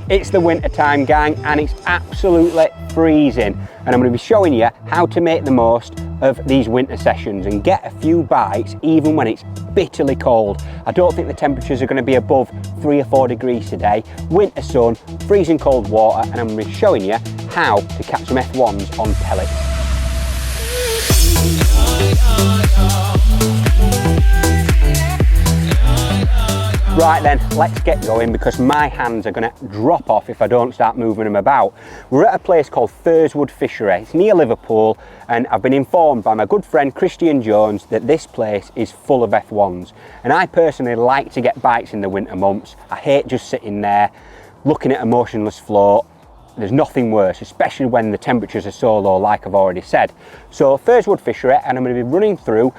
It's the winter time, gang, and it's absolutely freezing, and I'm going to be showing you how to make the most of these winter sessions and get a few bites even when it's bitterly cold. I don't think the temperatures are going to be above 3 or 4 degrees today. Winter sun, freezing cold water, and I'm going to be showing you how to catch some F1s on pellets. Right then, let's get going because my hands are going to drop off if I don't start moving them about. We're at a place called Firswood Fishery. It's near Liverpool, and I've been informed by my good friend Christian Jones that this place is full of F1s. And I personally like to get bites in the winter months. I hate just sitting there looking at a motionless float. There's nothing worse, especially when the temperatures are so low, like I've already said. So Firswood Fishery, and I'm going to be running through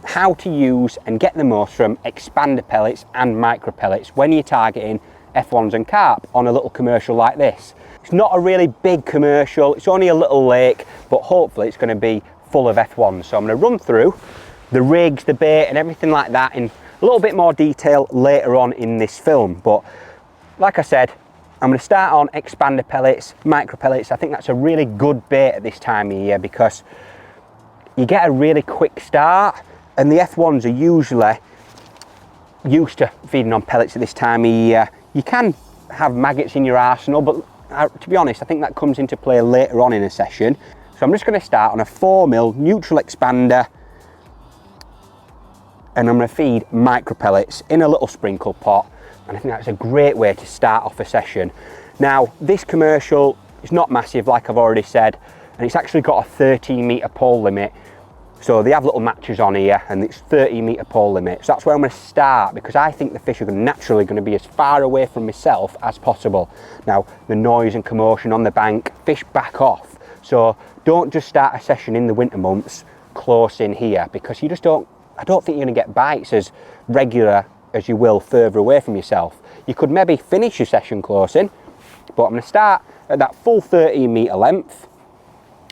how to use and get the most from expander pellets and micro pellets when you're targeting F1s and carp on a little commercial like this. It's not a really big commercial, it's only a little lake, but hopefully it's going to be full of F1s. So I'm going to run through the rigs, the bait and everything like that in a little bit more detail later on in this film. But like I said, I'm going to start on expander pellets, micro pellets. I think that's a really good bait at this time of year because you get a really quick start. And the F1s are usually used to feeding on pellets at this time of year. You can have maggots in your arsenal, but to be honest, I think that comes into play later on in a session. So I'm just going to start on a 4mm neutral expander, and I'm going to feed micro pellets in a little sprinkle pot. And I think that's a great way to start off a session. Now, this commercial is not massive, like I've already said, and it's actually got a 13-metre pole limit. So they have little matches on here and it's 30-metre pole limit. So that's where I'm going to start because I think the fish are naturally going to be as far away from myself as possible. Now, the noise and commotion on the bank, fish back off. So don't just start a session in the winter months close in here because you just don't, I don't think you're going to get bites as regular as you will further away from yourself. You could maybe finish your session close in, but I'm going to start at that full 13-metre length,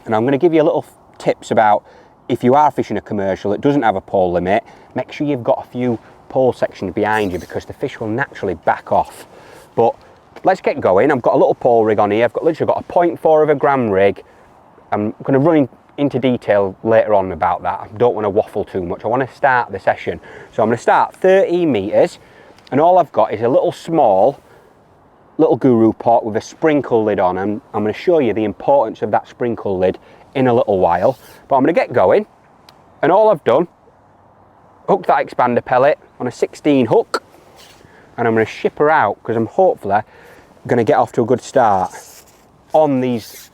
and I'm going to give you a little tips about if you are fishing a commercial that doesn't have a pole limit, make sure you've got a few pole sections behind you because the fish will naturally back off. But let's get going. I've got a little pole rig on here. I've literally got a 0.4 of a gram rig. I'm going to run into detail later on about that. I don't want to waffle too much. I want to start the session. So I'm going to start 13 metres, and all I've got is a little small little guru pot with a sprinkle lid on, and I'm going to show you the importance of that sprinkle lid in a little while. But I'm going to get going, and all I've done, hooked that expander pellet on a 16 hook, and I'm going to ship her out because I'm hopefully going to get off to a good start on these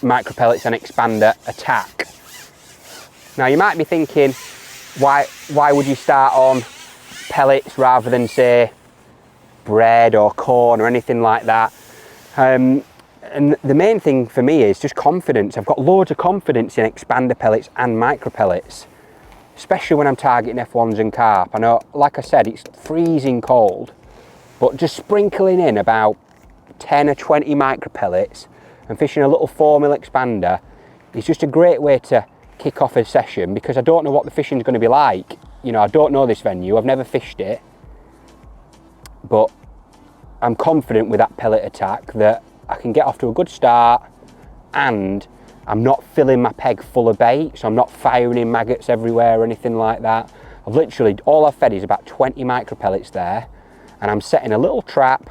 micro pellets and expander attack. Now you might be thinking, why would you start on pellets rather than say bread or corn or anything like that? And the main thing for me is just confidence. I've got loads of confidence in expander pellets and micro pellets, especially when I'm targeting F1s and carp. I know, like I said, it's freezing cold, but just sprinkling in about 10 or 20 micro pellets and fishing a little 4mm expander is just a great way to kick off a session because I don't know what the fishing's going to be like. You know, I don't know this venue, I've never fished it, but I'm confident with that pellet attack that I can get off to a good start and I'm not filling my peg full of bait, so I'm not firing in maggots everywhere or anything like that. I've literally, all I've fed is about 20 micro pellets there, and I'm setting a little trap.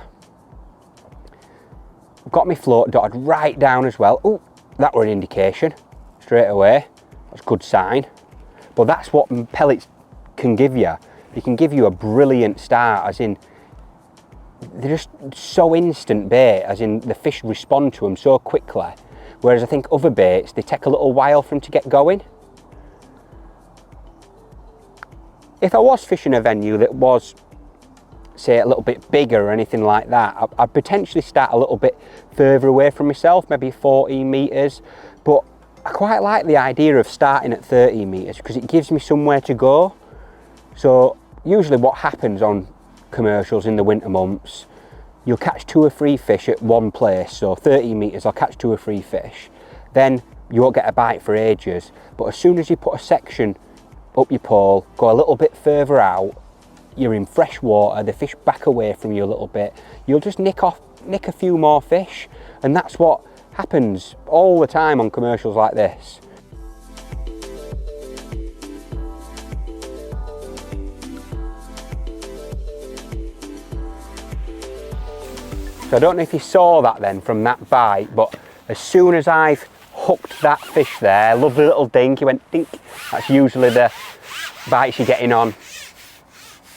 I've got my float dotted right down as well. Oh, that were an indication straight away. That's a good sign. But that's what pellets can give you. They can give you a brilliant start, as in they're just so instant bait, as in the fish respond to them so quickly, whereas I think other baits, they take a little while for them to get going. If I was fishing a venue that was, say, a little bit bigger or anything like that, I'd potentially start a little bit further away from myself, maybe 14 metres, but I quite like the idea of starting at 30 metres because it gives me somewhere to go. So usually what happens on commercials in the winter months, you'll catch 2 or 3 fish at one place. So 30 metres, I'll catch 2 or 3 fish. Then you won't get a bite for ages. But as soon as you put a section up your pole, go a little bit further out, you're in fresh water, the fish back away from you a little bit, you'll just nick off nick a few more fish, and that's what happens all the time on commercials like this. So I don't know if you saw that then from that bite, but as soon as I've hooked that fish there, lovely little dink, he went dink. That's usually the bites you're getting on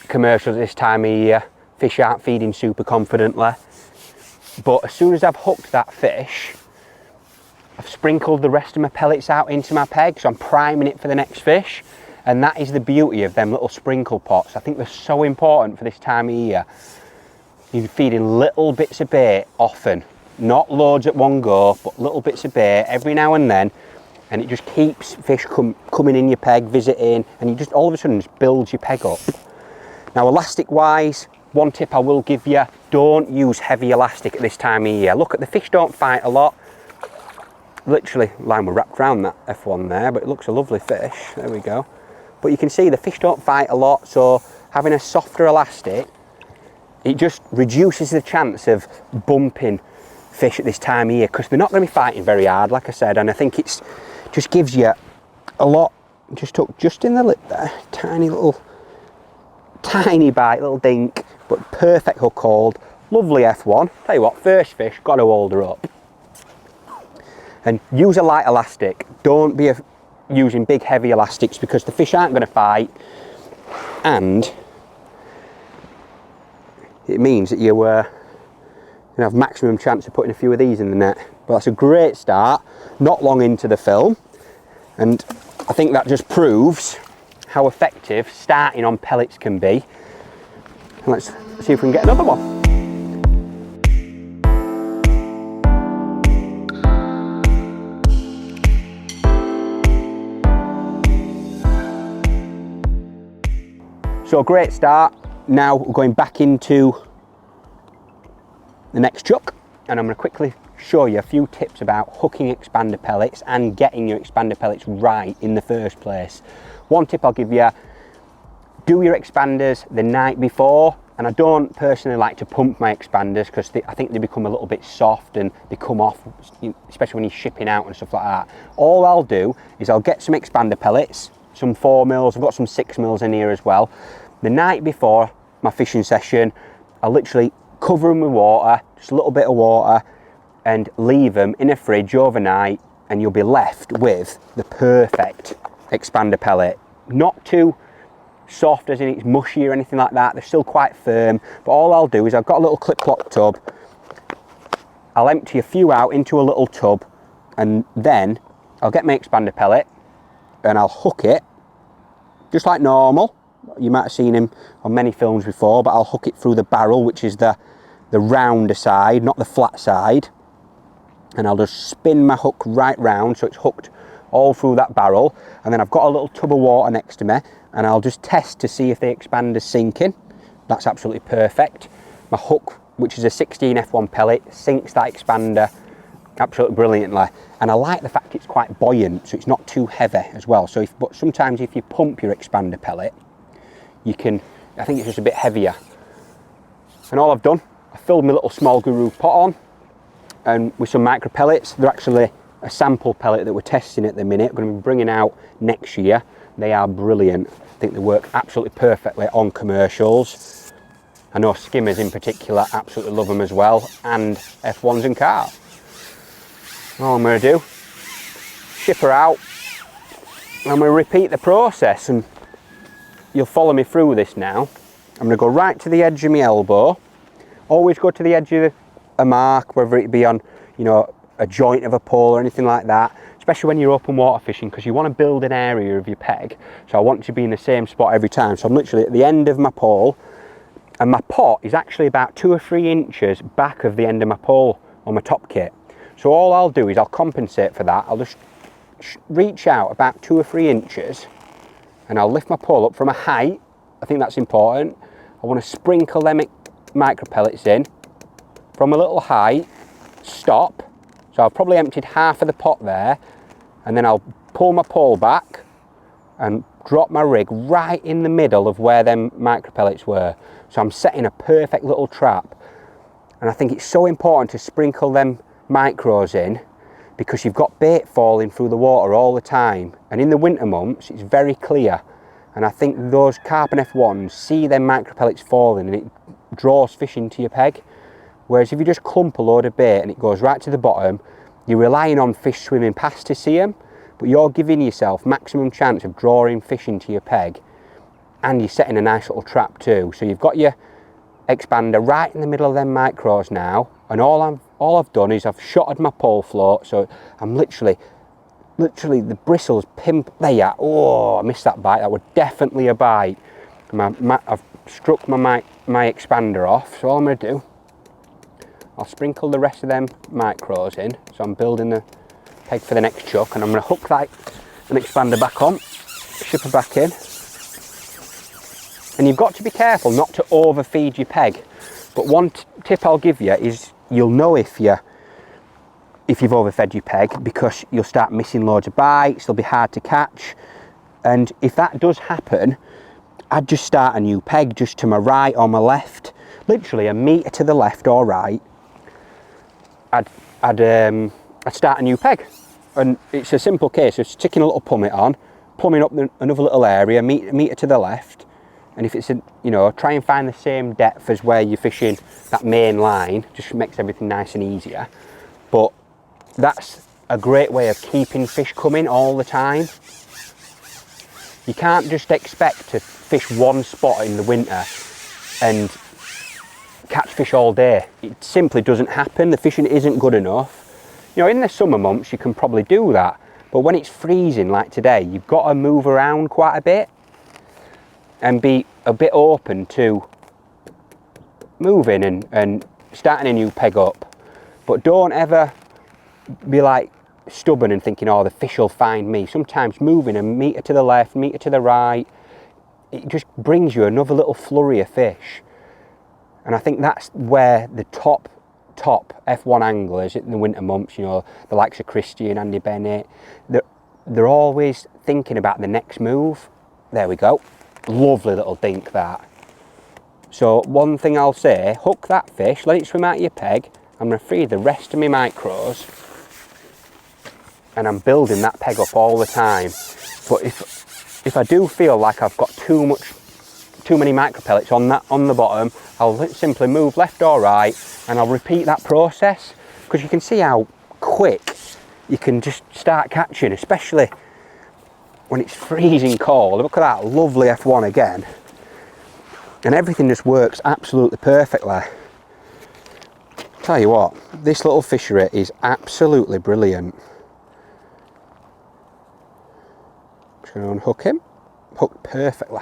commercials this time of year. Fish aren't feeding super confidently. But as soon as I've hooked that fish, I've sprinkled the rest of my pellets out into my peg, so I'm priming it for the next fish. And that is the beauty of them little sprinkle pots. I think they're so important for this time of year. You're feeding little bits of bait often, not loads at one go, but little bits of bait every now and then, and it just keeps fish coming in your peg, visiting, and you just all of a sudden just builds your peg up. Now, elastic wise, one tip I will give you, don't use heavy elastic at this time of year. Look, at the fish don't fight a lot. Literally, line were wrapped around that F1 there, but it looks a lovely fish. There we go. But you can see the fish don't fight a lot, so having a softer elastic, it just reduces the chance of bumping fish at this time of year, because they're not going to be fighting very hard, like I said, and I think it's just gives you a lot. Just took just in the lip there, tiny bite, little dink, but perfect hook hold. Lovely F1. Tell you what, first fish, got to hold her up. And use a light elastic. Don't be using big heavy elastics, because the fish aren't going to fight, and it means that you have maximum chance of putting a few of these in the net. But that's a great start, not long into the film, and I think that just proves how effective starting on pellets can be. And let's see if we can get another one. So great start. Now we're going back into the next chuck, and I'm going to quickly show you a few tips about hooking expander pellets and getting your expander pellets right in the first place. One tip I'll give you, do your expanders the night before, and I don't personally like to pump my expanders because I think they become a little bit soft and they come off, especially when you're shipping out and stuff like that. All I'll do is I'll get some expander pellets, some 4mm, I've got some 6mm in here as well. The night before my fishing session, I'll literally cover them with water, just a little bit of water, and leave them in a fridge overnight, and you'll be left with the perfect expander pellet. Not too soft as in it's mushy or anything like that, they're still quite firm, but all I'll do is I've got a little clip-clop tub, I'll empty a few out into a little tub, and then I'll get my expander pellet and I'll hook it just like normal. You might have seen him on many films before, but I'll hook it through the barrel, which is the rounder side, not the flat side. And I'll just spin my hook right round so it's hooked all through that barrel. And then I've got a little tub of water next to me, and I'll just test to see if the expander's sinking. That's absolutely perfect. My hook, which is a 16 F1 pellet, sinks that expander absolutely brilliantly. And I like the fact it's quite buoyant, so it's not too heavy as well. But sometimes if you pump your expander pellet, I think it's just a bit heavier. And all I've done, I filled my little small guru pot on, and with some micro pellets. They're actually a sample pellet that we're testing at the minute. We're going to be bringing out next year. They are brilliant. I think they work absolutely perfectly on commercials. I know skimmers in particular absolutely love them as well, and F1s and carp. All I'm going to do, ship her out, and I'm going to repeat the process, and you'll follow me through this now. I'm going to go right to the edge of my elbow. Always go to the edge of a mark, whether it be on, a joint of a pole or anything like that, especially when you're open water fishing, because you want to build an area of your peg. So I want to be in the same spot every time. So I'm literally at the end of my pole, and my pot is actually about 2 or 3 inches back of the end of my pole on my top kit. So all I'll do is I'll compensate for that. I'll just reach out about 2 or 3 inches, and I'll lift my pole up from a height. I think that's important. I want to sprinkle them micro pellets in from a little height, stop. So I've probably emptied half of the pot there, and then I'll pull my pole back and drop my rig right in the middle of where them micro pellets were. So I'm setting a perfect little trap. And I think it's so important to sprinkle them micros in, because you've got bait falling through the water all the time. And in the winter months, it's very clear. And I think those carbon F1s see them micro pellets falling and it draws fish into your peg. Whereas if you just clump a load of bait and it goes right to the bottom, you're relying on fish swimming past to see them, but you're giving yourself maximum chance of drawing fish into your peg, and you're setting a nice little trap too. So you've got your expander right in the middle of them micros now, and all I've done is I've shotted my pole float, so I'm literally the bristles there you are. Oh, I missed that bite. That was definitely a bite. I've struck my expander off, so all I'm going to do, I'll sprinkle the rest of them micros in. So I'm building the peg for the next chuck, and I'm going to hook that an expander back on, ship her back in. And you've got to be careful not to overfeed your peg. But one tip I'll give you is you'll know if you've overfed your peg, because you'll start missing loads of bites, they'll be hard to catch. And if that does happen, I'd just start a new peg just to my right or my left, literally a metre to the left or right. I'd start a new peg. And it's a simple case of sticking a little plummet on, plumbing up another little area, metre to the left. And if it's try and find the same depth as where you're fishing that main line, just makes everything nice and easier. But that's a great way of keeping fish coming all the time. You can't just expect to fish one spot in the winter and catch fish all day. It simply doesn't happen. The fishing isn't good enough. In the summer months you can probably do that, but when it's freezing like today, you've got to move around quite a bit and be a bit open to moving and starting a new peg up. But don't ever be like stubborn and thinking, oh, the fish will find me. Sometimes moving a metre to the left, metre to the right, it just brings you another little flurry of fish. And I think that's where the top F1 anglers in the winter months, the likes of Christie and Andy Bennett, they're always thinking about the next move. There we go. Lovely little dink that. So one thing I'll say, hook that fish, let it swim out of your peg. I'm going to free the rest of my micros, and I'm building that peg up all the time. But if I do feel like I've got too many micro pellets on the bottom, I'll simply move left or right, and I'll repeat that process, because you can see how quick you can just start catching, especially when it's freezing cold. Look at that lovely F1 again, and everything just works absolutely perfectly. Tell you what, this little fishery is absolutely brilliant. Just going to unhook him, hooked perfectly.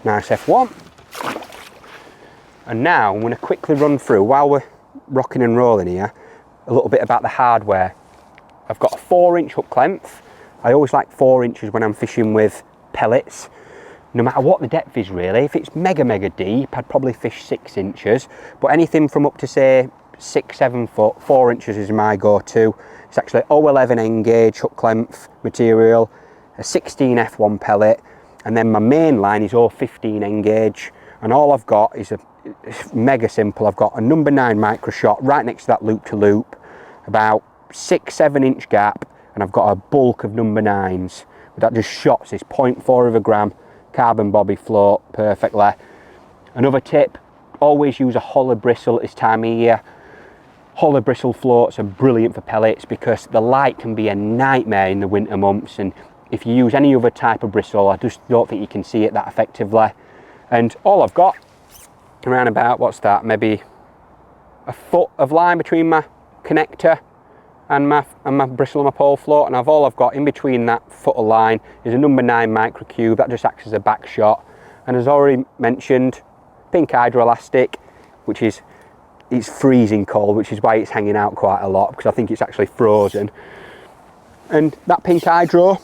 Nice F1. And now I'm going to quickly run through, while we're rocking and rolling here, a little bit about the hardware. I've got a 4-inch hook length. I always like 4 inches when I'm fishing with pellets, no matter what the depth is really. If it's mega deep, I'd probably fish 6 inches, but anything from up to say 6-7 foot, 4 inches is my go-to. It's actually 011 N-gauge hook length material, a 16 F1 pellet, and then my main line is 015 N-gauge, and all I've got is it's mega simple. I've got a number 9 micro shot right next to that loop to loop, about 6-7 inch gap, and I've got a bulk of number 9s. But that just shots this 0.4 of a gram carbon bobby float perfectly. Another tip, always use a hollow bristle at this time of year. Hollow bristle floats are brilliant for pellets, because the light can be a nightmare in the winter months, and if you use any other type of bristle, I just don't think you can see it that effectively. And all I've got around about, what's that, maybe a foot of line between my connector and my bristle and my pole float, and all I've got in between that foot of line is a number 9 micro cube that just acts as a back shot. And as already mentioned, pink hydroelastic, which is, it's freezing cold, which is why it's hanging out quite a lot, because I think it's actually frozen. And that pink hydro,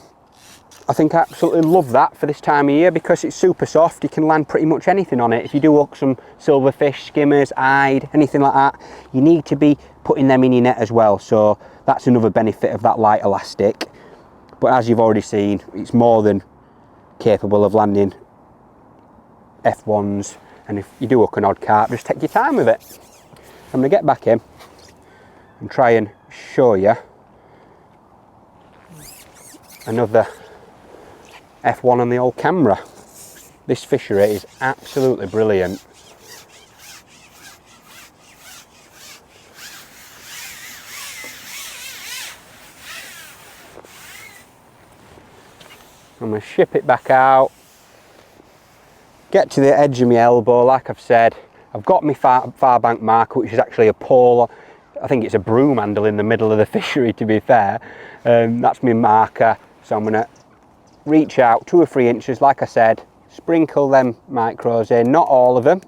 I think I absolutely love that for this time of year, because it's super soft. You can land pretty much anything on it. If you do hook some silverfish, skimmers, eyed, anything like that, you need to be putting them in your net as well. So that's another benefit of that light elastic. But as you've already seen, it's more than capable of landing F1s. And if you do hook an odd carp, just take your time with it. I'm going to get back in and try and show you another F1 on the old camera. This fishery is absolutely brilliant. I'm going to ship it back out, get to the edge of my elbow. Like I've said, I've got my far bank marker, which is actually a pole. I think it's a broom handle in the middle of the fishery, to be fair. That's my marker. So I'm going to reach out 2 or 3 inches, like I said, sprinkle them micros in, not all of them.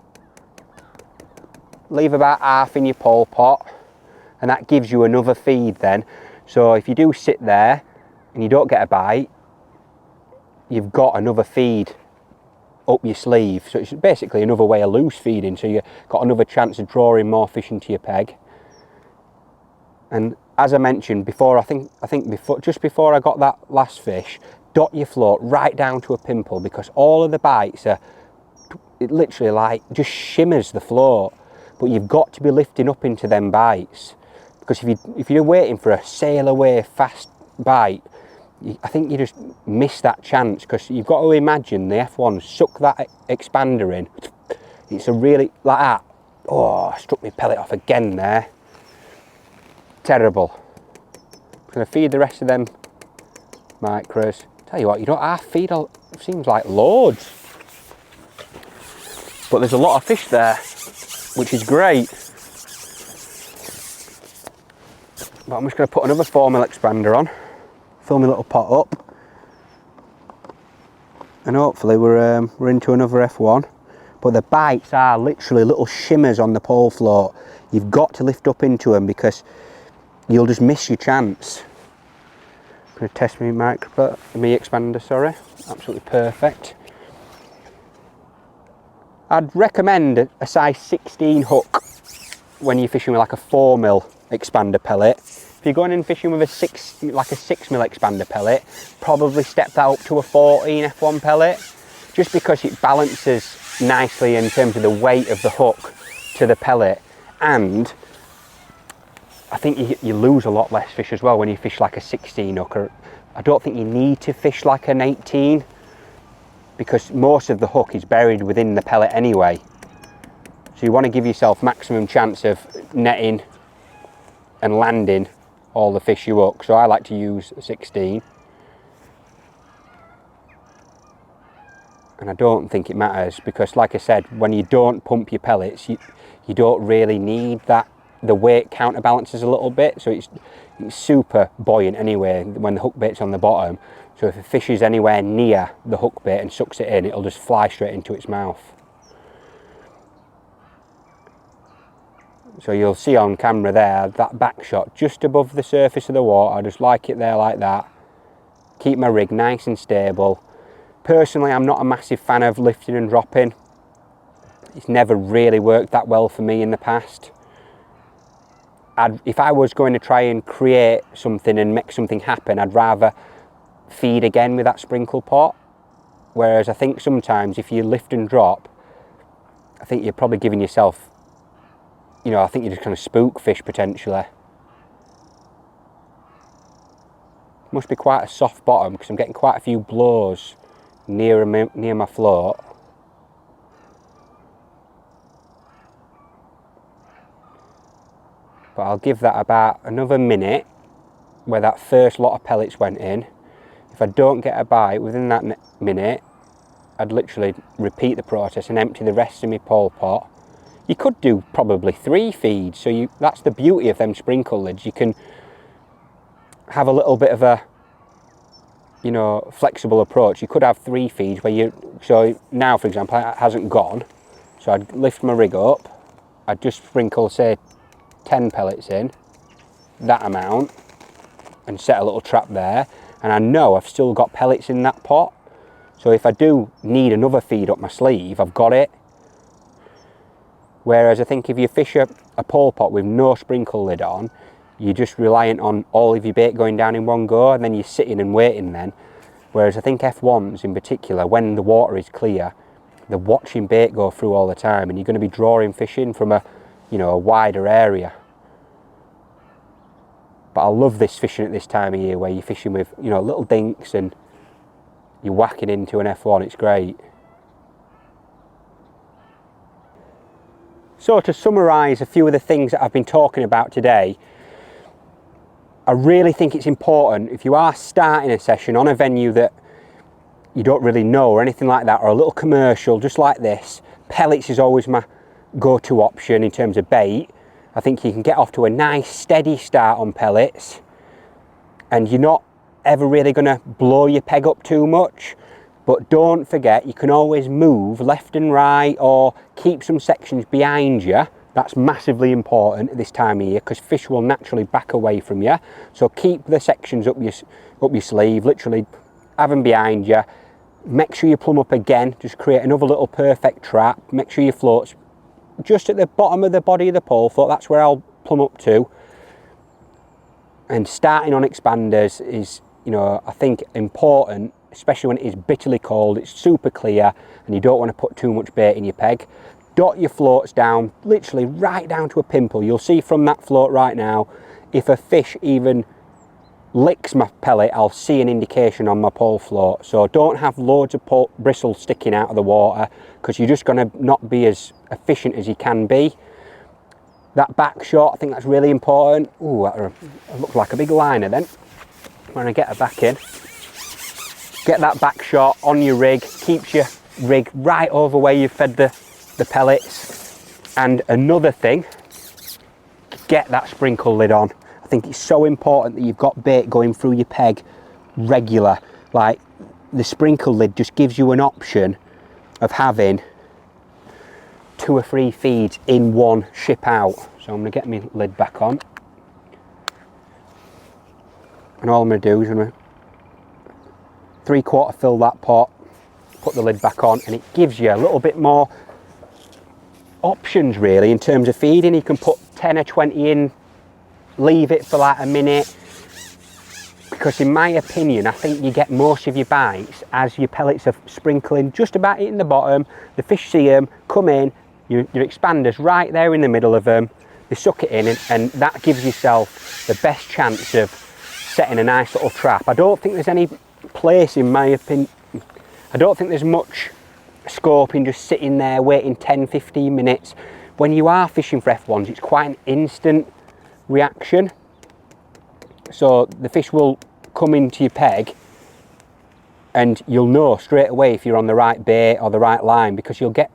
Leave about half in your pole pot, and that gives you another feed then. So if you do sit there and you don't get a bite, you've got another feed up your sleeve. So it's basically another way of loose feeding, so you've got another chance of drawing more fish into your peg. And as I mentioned before, I think just before I got that last fish, dot your float right down to a pimple, because all of the bites are, it literally like just shimmers the float. But you've got to be lifting up into them bites, because if you're waiting for a sail away fast bite, I think you just miss that chance, because you've got to imagine the F1's suck that expander in. It's a really, like that. Oh, I struck my pellet off again there. Terrible. I'm going to feed the rest of them micros. Tell you what, you don't half feed, it seems like loads. But there's a lot of fish there, which is great. But I'm just going to put another 4mm expander on. Fill my little pot up, and hopefully we're into another F1. But the bites are literally little shimmers on the pole float. You've got to lift up into them, because you'll just miss your chance. I'm going to test my expander, sorry. Absolutely perfect. I'd recommend a size 16 hook when you're fishing with like a 4mm expander pellet. If you're going in fishing with a 6mm expander pellet, probably step that up to a 14 F1 pellet, just because it balances nicely in terms of the weight of the hook to the pellet. And I think you lose a lot less fish as well when you fish like a 16 hook. I don't think you need to fish like an 18, because most of the hook is buried within the pellet anyway. So you want to give yourself maximum chance of netting and landing all the fish you hook. So I like to use a 16. And I don't think it matters, because like I said, when you don't pump your pellets, you don't really need that. The weight counterbalances a little bit, so it's super buoyant anyway when the hook bait's on the bottom. So if a fish is anywhere near the hook bait and sucks it in, it'll just fly straight into its mouth. So you'll see on camera there, that back shot just above the surface of the water. I just like it there like that. Keep my rig nice and stable. Personally, I'm not a massive fan of lifting and dropping. It's never really worked that well for me in the past. If I was going to try and create something and make something happen, I'd rather feed again with that sprinkle pot. Whereas I think sometimes if you lift and drop, I think you're probably giving yourself, I think you just kind of spook fish potentially. Must be quite a soft bottom, because I'm getting quite a few blows near my float. But I'll give that about another minute where that first lot of pellets went in. If I don't get a bite within that minute, I'd literally repeat the process and empty the rest of my pole pot. You could do probably 3 feeds, so that's the beauty of them sprinkle lids. You can have a little bit of a flexible approach. You could have 3 feeds where so now for example it hasn't gone, so I'd lift my rig up, I'd just sprinkle say 10 pellets in, that amount, and set a little trap there, and I know I've still got pellets in that pot, so if I do need another feed up my sleeve, I've got it. Whereas I think if you fish a pole pot with no sprinkle lid on, you're just reliant on all of your bait going down in one go, and then you're sitting and waiting then. Whereas I think F1's in particular, when the water is clear, they're watching bait go through all the time, and you're going to be drawing fish in from a you know, a wider area. But I love this fishing at this time of year where you're fishing with, you know, little dinks and you're whacking into an F1, it's great. So to summarise a few of the things that I've been talking about today, I really think it's important if you are starting a session on a venue that you don't really know or anything like that, or a little commercial just like this, pellets is always my go-to option in terms of bait. I think you can get off to a nice steady start on pellets and you're not ever really going to blow your peg up too much. But don't forget, you can always move left and right or keep some sections behind you. That's massively important at this time of year because fish will naturally back away from you. So keep the sections up your sleeve, literally have them behind you. Make sure you plumb up again, just create another little perfect trap. Make sure your float's just at the bottom of the body of the pole float, that's where I'll plumb up to. And starting on expanders is, you know, I think important, especially when it is bitterly cold, it's super clear and you don't want to put too much bait in your peg. Dot your floats down, literally right down to a pimple. You'll see from that float right now, if a fish even licks my pellet, I'll see an indication on my pole float. So don't have loads of bristles sticking out of the water because you're just going to not be as efficient as you can be. That back shot, I think that's really important. Ooh, that looks like a big liner then. When I get her back in, get that back shot on your rig, keeps your rig right over where you've fed the pellets. And another thing, get that sprinkle lid on. I think it's so important that you've got bait going through your peg regular. Like the sprinkle lid just gives you an option of having 2 or 3 feeds in one ship out. So I'm going to get my lid back on. And all I'm going to do is I'm going to 3/4 fill that pot, put the lid back on, and it gives you a little bit more options really in terms of feeding. You can put 10 or 20 in, leave it for like a minute, because in my opinion I think you get most of your bites as your pellets are sprinkling just about hitting the bottom. The fish see them come in, your expanders right there in the middle of them, they suck it in, and that gives yourself the best chance of setting a nice little trap. I don't think there's any place, in my opinion, I don't think there's much scope in just sitting there waiting 10-15 minutes. When you are fishing for F1s, it's quite an instant reaction, so the fish will come into your peg and you'll know straight away if you're on the right bait or the right line, because you'll get,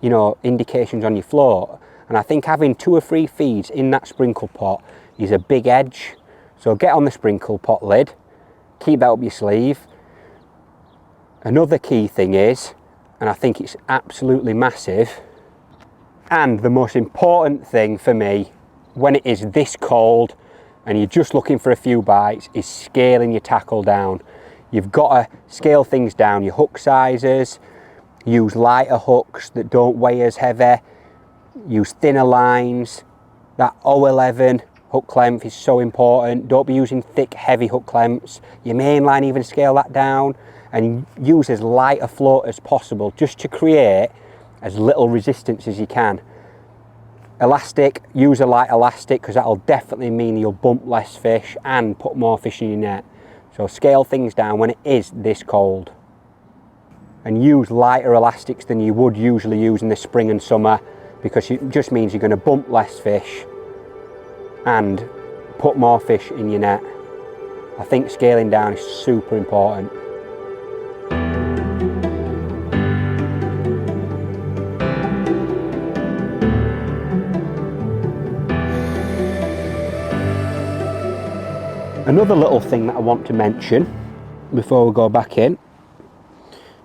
you know, indications on your float. And I think having 2 or 3 feeds in that sprinkle pot is a big edge. So get on the sprinkle pot lid, keep that up your sleeve. Another key thing is, and I think it's absolutely massive, and the most important thing for me when it is this cold and you're just looking for a few bites, is scaling your tackle down. You've got to scale things down, your hook sizes, use lighter hooks that don't weigh as heavy, use thinner lines. That 0.11 hook length is so important. Don't be using thick, heavy hook lengths. Your mainline, even scale that down, and use as light a float as possible just to create as little resistance as you can. Elastic, use a light elastic, because that'll definitely mean you'll bump less fish and put more fish in your net. So scale things down when it is this cold. And use lighter elastics than you would usually use in the spring and summer, because it just means you're going to bump less fish and put more fish in your net. I think scaling down is super important. Another little thing that I want to mention before we go back in,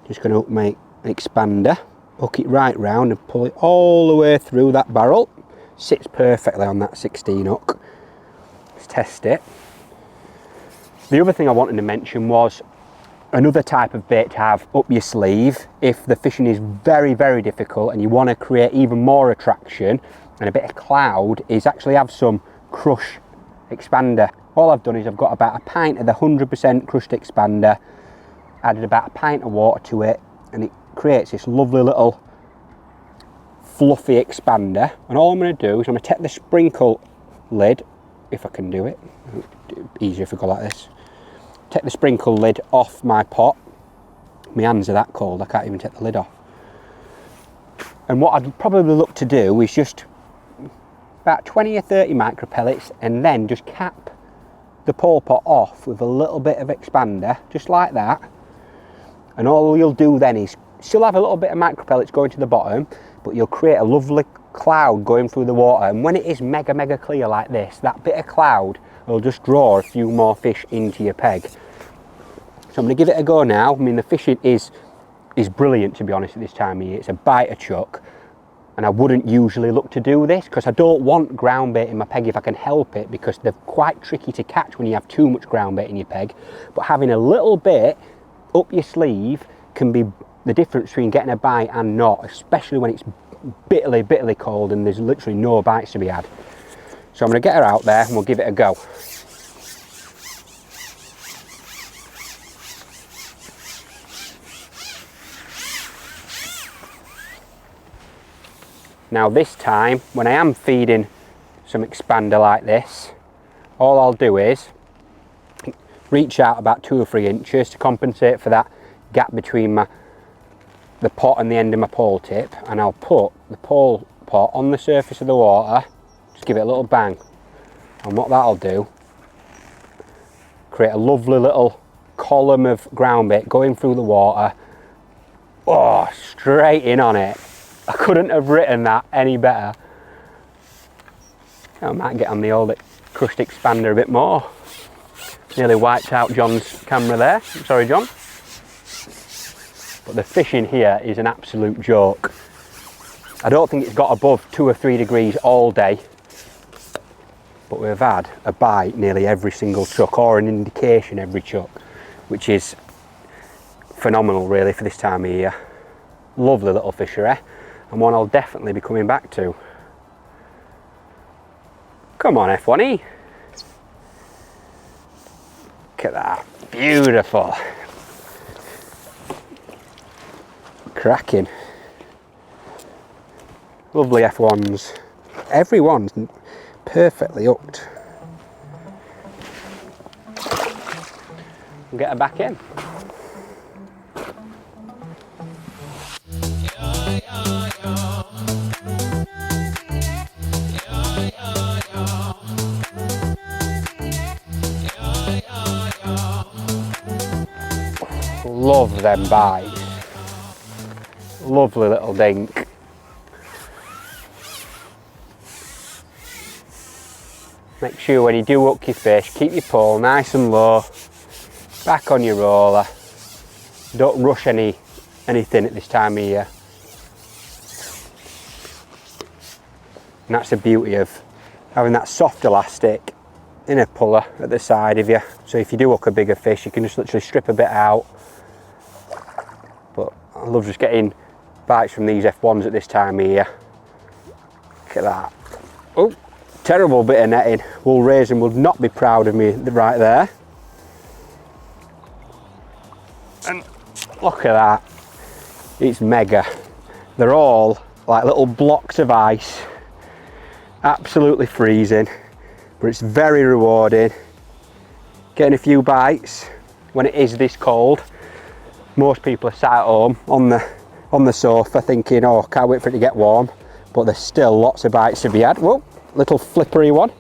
just going to make an expander, hook it right round and pull it all the way through that barrel. Sits perfectly on that 16 hook. Let's test it. The other thing I wanted to mention was another type of bait to have up your sleeve if the fishing is very, very difficult and you want to create even more attraction and a bit of cloud, is actually have some crush expander. All I've done is I've got about a pint of the 100% crushed expander, added about a pint of water to it, and it creates this lovely little fluffy expander, and all I'm going to do is I'm going to take the sprinkle lid, if I can do it, easier if I go like this, take the sprinkle lid off my pot. My hands are that cold, I can't even take the lid off. And what I'd probably look to do is just about 20 or 30 micro pellets, and then just cap the pole pot off with a little bit of expander, just like that. And all you'll do then is still have a little bit of micro pellets going to the bottom, but you'll create a lovely cloud going through the water. And when it is mega clear like this, that bit of cloud will just draw a few more fish into your peg. So I'm going to give it a go now. I mean, the fishing is brilliant, to be honest, at this time of year. It's a biter chuck, and I wouldn't usually look to do this because I don't want ground bait in my peg if I can help it, because they're quite tricky to catch when you have too much ground bait in your peg. But having a little bit up your sleeve can be the difference between getting a bite and not, especially when it's bitterly cold and there's literally no bites to be had. So I'm going to get her out there and we'll give it a go. Now this time, when I am feeding some expander like this, all I'll do is reach out about 2 or 3 inches to compensate for that gap between the pot and the end of my pole tip, and I'll put the pole pot on the surface of the water, just give it a little bang. And what that'll do, create a lovely little column of ground bait going through the water. Oh, straight in on it. I couldn't have written that any better. I might get on the old crushed expander a bit more. Nearly wiped out John's camera there. Sorry, John. But the fishing here is an absolute joke. I don't think it's got above 2 or 3 degrees all day, but we've had a bite nearly every single chuck, or an indication every chuck, which is phenomenal really for this time of year. Lovely little fishery, and one I'll definitely be coming back to. Come on, F1E. Look at that, beautiful. Cracking. Lovely F1's. Everyone's perfectly hooked. We'll get her back in. Love them bites. Lovely little dink. Make sure when you do hook your fish, keep your pole nice and low, back on your roller. Don't rush anything at this time of year. And that's the beauty of having that soft elastic in a puller at the side of you. So if you do hook a bigger fish, you can just literally strip a bit out. But I love just getting bites from these F1's at this time of year. Look at that. Oh, terrible bit of netting. Wool Raisin will not be proud of me right there. And look at that. It's mega. They're all like little blocks of ice. Absolutely freezing, but it's very rewarding. Getting a few bites when it is this cold. Most people are sat at home on the sofa thinking, oh, can't wait for it to get warm, but there's still lots of bites to be had. Whoa, little flippery one.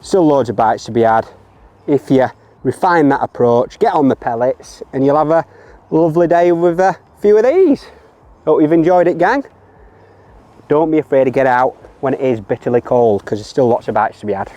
Still loads of bites to be had. If you refine that approach, get on the pellets, and you'll have a lovely day with a few of these. Hope you've enjoyed it, gang. Don't be afraid to get out when it is bitterly cold, because there's still lots of bites to be had.